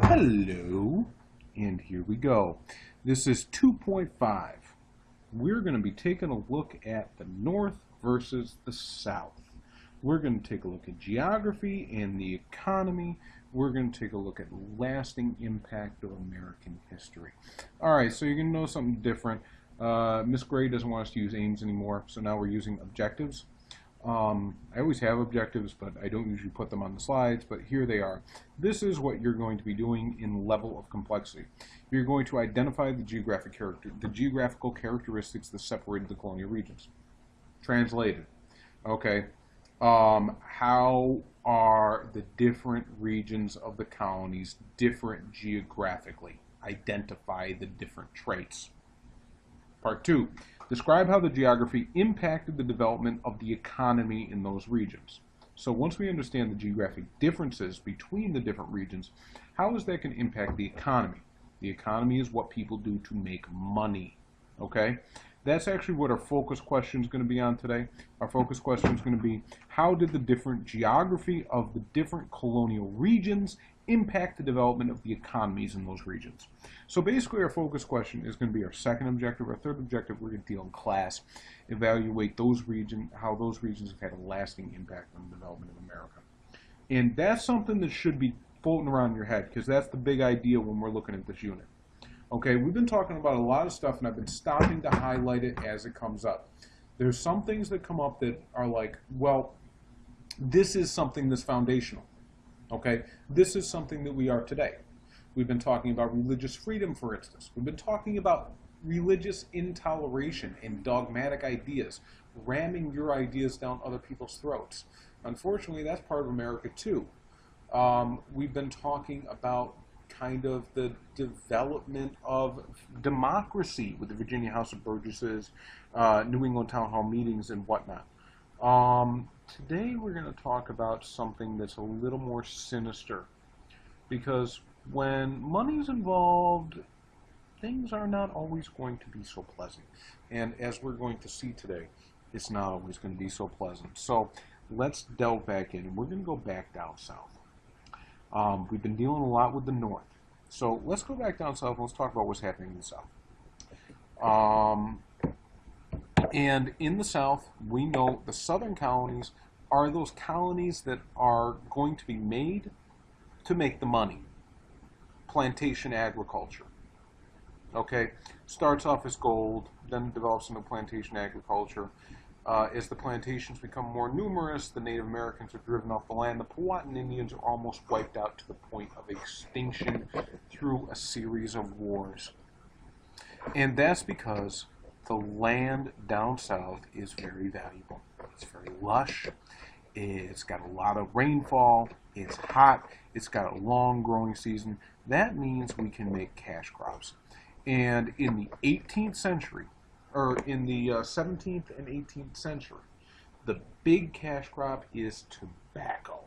Hello, and here we go. This is 2.5. We're going to be taking a look at the North versus the South. We're going to take a look at geography and the economy. We're going to take a look at lasting impact of American history. All right, so you're going to know something different. Miss Gray doesn't want us to use aims anymore, so now we're using objectives. I always have objectives, but I don't usually put them on the slides, but here they are. This is what you're going to be doing in level of complexity. You're going to identify the geographical characteristics that separated the colonial regions. Translated. Okay. How are the different regions of the colonies different geographically? Identify the different traits. Part 2. Describe how the geography impacted the development of the economy in those regions. So once we understand the geographic differences between the different regions, how is that going to impact the economy? The economy is what people do to make money. Okay? That's actually what our focus question is going to be on today. Our focus question is going to be, how did the different geography of the different colonial regions impact the development of the economies in those regions? So basically our focus question is going to be our second objective. Our third objective we're going to deal in class, evaluate those regions, how those regions have had a lasting impact on the development of America. And that's something that should be floating around your head, because that's the big idea when we're looking at this unit. Okay, we've been talking about a lot of stuff, and I've been stopping to highlight it as it comes up. There's some things that come up that are like, well, this is something that's foundational. Okay, this is something that we are today. We've been talking about religious freedom, for instance. We've been talking about religious intoleration and dogmatic ideas, ramming your ideas down other people's throats. Unfortunately, that's part of America too. We've been talking about kind of the development of democracy with the Virginia House of Burgesses, New England Town Hall meetings, and whatnot. Today we're going to talk about something that's a little more sinister, because when money's involved, things are not always going to be so pleasant. And as we're going to see today, it's not always going to be so pleasant. So let's delve back in, and we're going to go back down south. We've been dealing a lot with the North. So let's go back down south and let's talk about what's happening in the South. And in the South, we know the southern colonies are those colonies that are going to be made to make the money. Plantation agriculture. Okay? Starts off as gold, then develops into plantation agriculture. As the plantations become more numerous, the Native Americans are driven off the land. The Powhatan Indians are almost wiped out to the point of extinction through a series of wars. And that's because the land down south is very valuable. It's very lush. It's got a lot of rainfall. It's hot. It's got a long growing season. That means we can make cash crops. And in the 18th century, or in the 17th and 18th century, the big cash crop is tobacco.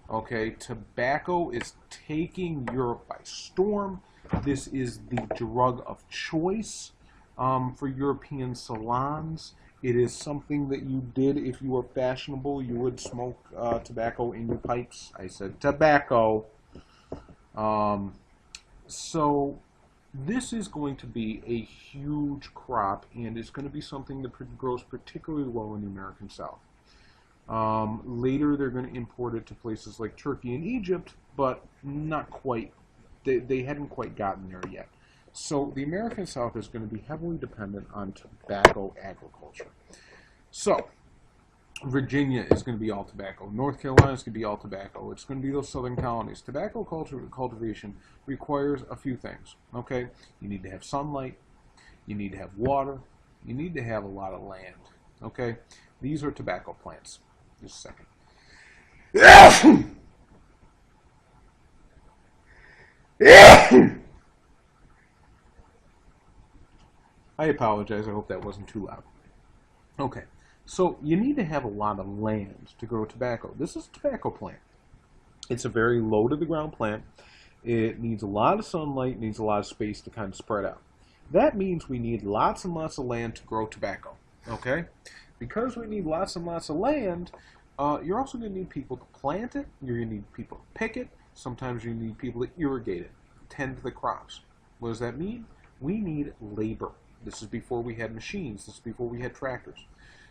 Okay, tobacco is taking Europe by storm. This is the drug of choice for European salons. It is something that you did if you were fashionable. You would smoke tobacco in your pipes. I said tobacco. So this is going to be a huge crop, and it's going to be something that grows particularly well in the American South. Later, they're going to import it to places like Turkey and Egypt, but not quite. They hadn't quite gotten there yet. So the American South is going to be heavily dependent on tobacco agriculture. So Virginia is going to be all tobacco. North Carolina is going to be all tobacco. It's going to be those southern colonies. Tobacco cultivation requires a few things. Okay, you need to have sunlight. You need to have water. You need to have a lot of land. Okay, these are tobacco plants. Just a second. I apologize. I hope that wasn't too loud. Okay. So you need to have a lot of land to grow tobacco. This is a tobacco plant. It's a very low to the ground plant. It needs a lot of sunlight, needs a lot of space to kind of spread out. That means we need lots and lots of land to grow tobacco. Okay? Because we need lots and lots of land, you're also going to need people to plant it. You're going to need people to pick it. Sometimes you need people to irrigate it, tend to the crops. What does that mean? We need labor. This is before we had machines. This is before we had tractors.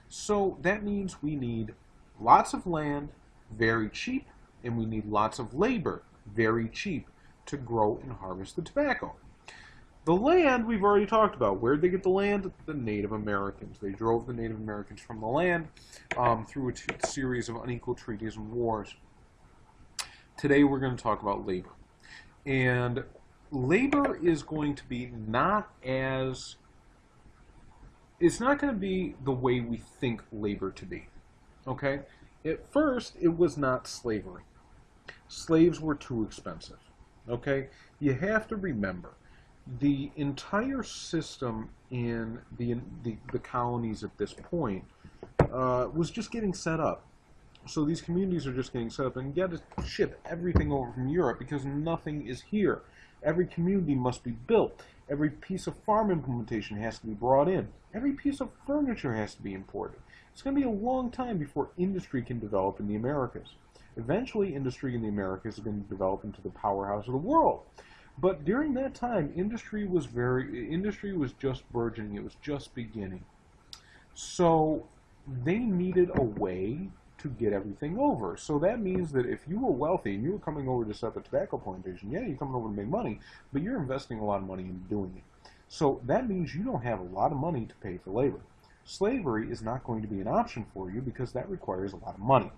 So that means we need lots of land, very cheap, and we need lots of labor, very cheap, to grow and harvest the tobacco. The land we've already talked about. Where did they get the land? The Native Americans. They drove the Native Americans from the land through a series of unequal treaties and wars. Today we're going to talk about labor. And labor is going to be it's not going to be the way we think labor to be. Okay? At first, it was not slavery. Slaves were too expensive. Okay? You have to remember, the entire system in the colonies at this point was just getting set up. So these communities are just getting set up, and you got to ship everything over from Europe because nothing is here. Every community must be built. Every piece of farm implementation has to be brought in. Every piece of furniture has to be imported. It's going to be a long time before industry can develop in the Americas. Eventually, industry in the Americas is going to develop into the powerhouse of the world. But during that time, industry was just burgeoning. It was just beginning. So they needed a way to get everything over. So that means that if you were wealthy and you were coming over to set up a tobacco plantation, yeah, you're coming over to make money, but you're investing a lot of money in doing it. So that means you don't have a lot of money to pay for labor. Slavery is not going to be an option for you because that requires a lot of money.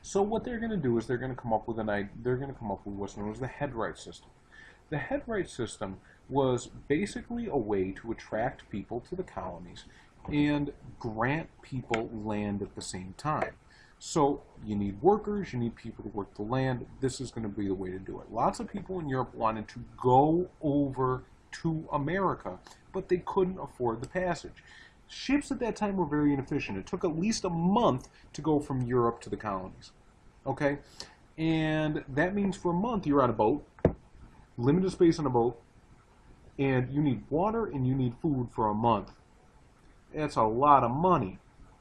So what they're going to do is they're going to come up with what's known as the headright system. The headright system was basically a way to attract people to the colonies and grant people land at the same time. So you need workers, you need people to work the land. This is going to be the way to do it. Lots of people in Europe wanted to go over to America, but they couldn't afford the passage. Ships at that time were very inefficient. It took at least a month to go from Europe to the colonies. Okay? And that means for a month you're on a boat, limited space on a boat, and you need water and you need food for a month. That's a lot of money.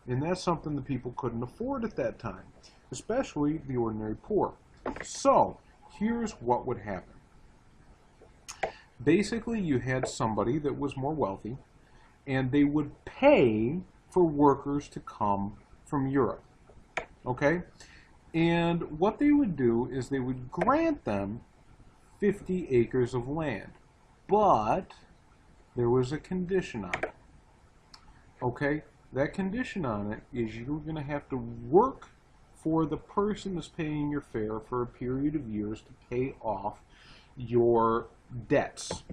And that's something that people couldn't afford at that time, especially the ordinary poor. So, here's what would happen. Basically, you had somebody that was more wealthy, and they would pay for workers to come from Europe. Okay? And what they would do is they would grant them 50 acres of land. But there was a condition on it. Okay? That condition on it is you're going to have to work for the person that's paying your fare for a period of years to pay off your debts.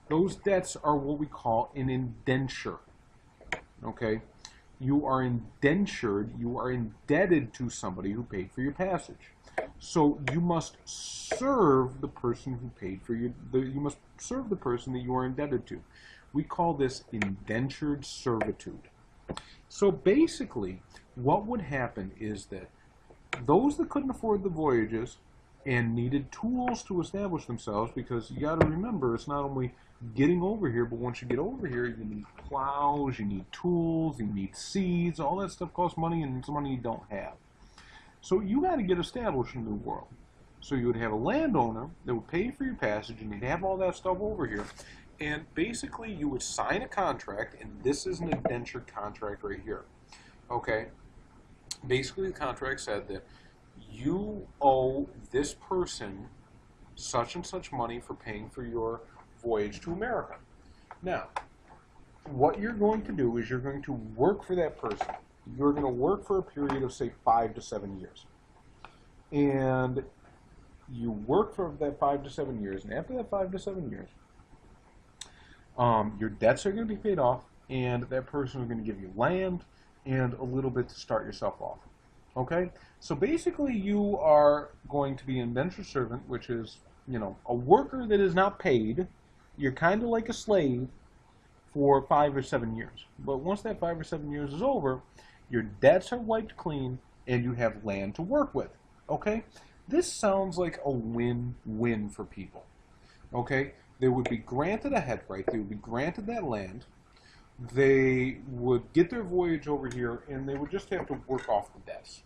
Those debts are what we call an indenture. Okay? You are indentured, you are indebted to somebody who paid for your passage. So you must serve the person who paid for you must serve the person that you are indebted to. We call this indentured servitude. So basically, what would happen is that those that couldn't afford the voyages and needed tools to establish themselves, because you got to remember, it's not only getting over here, but once you get over here, you need plows, you need tools, you need seeds, all that stuff costs money, and it's money you don't have. So you got to get established in the New World. So you would have a landowner that would pay for your passage, and you'd have all that stuff over here. And basically, you would sign a contract, and this is an indentured contract right here. Okay? Basically, the contract said that you owe this person such and such money for paying for your voyage to America. Now, what you're going to do is you're going to work for that person. You're going to work for a period of, say, 5 to 7 years. And you work for that 5 to 7 years, and after that 5 to 7 years, your debts are going to be paid off, and that person is going to give you land and a little bit to start yourself off. Okay? So basically, you are going to be an indentured servant, which is, a worker that is not paid. You're kind of like a slave for 5 or 7 years. But once that 5 or 7 years is over, your debts are wiped clean, and you have land to work with. Okay? This sounds like a win-win for people. Okay? They would be granted a headright. They would be granted that land. They would get their voyage over here, and they would just have to work off the debts.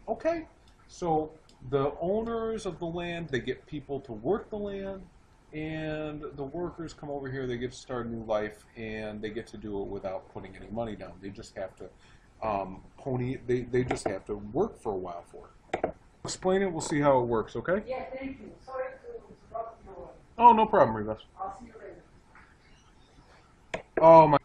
Okay? So The owners of the land, they get people to work the land, and the workers come over here, they get to start a new life, and they get to do it without putting any money down. They just have to they just have to work for a while for it. Explain it, we'll see how it works, okay? Yeah, thank you. Sorry to interrupt you. Oh, no problem, Rivas. I'll see you later. Oh my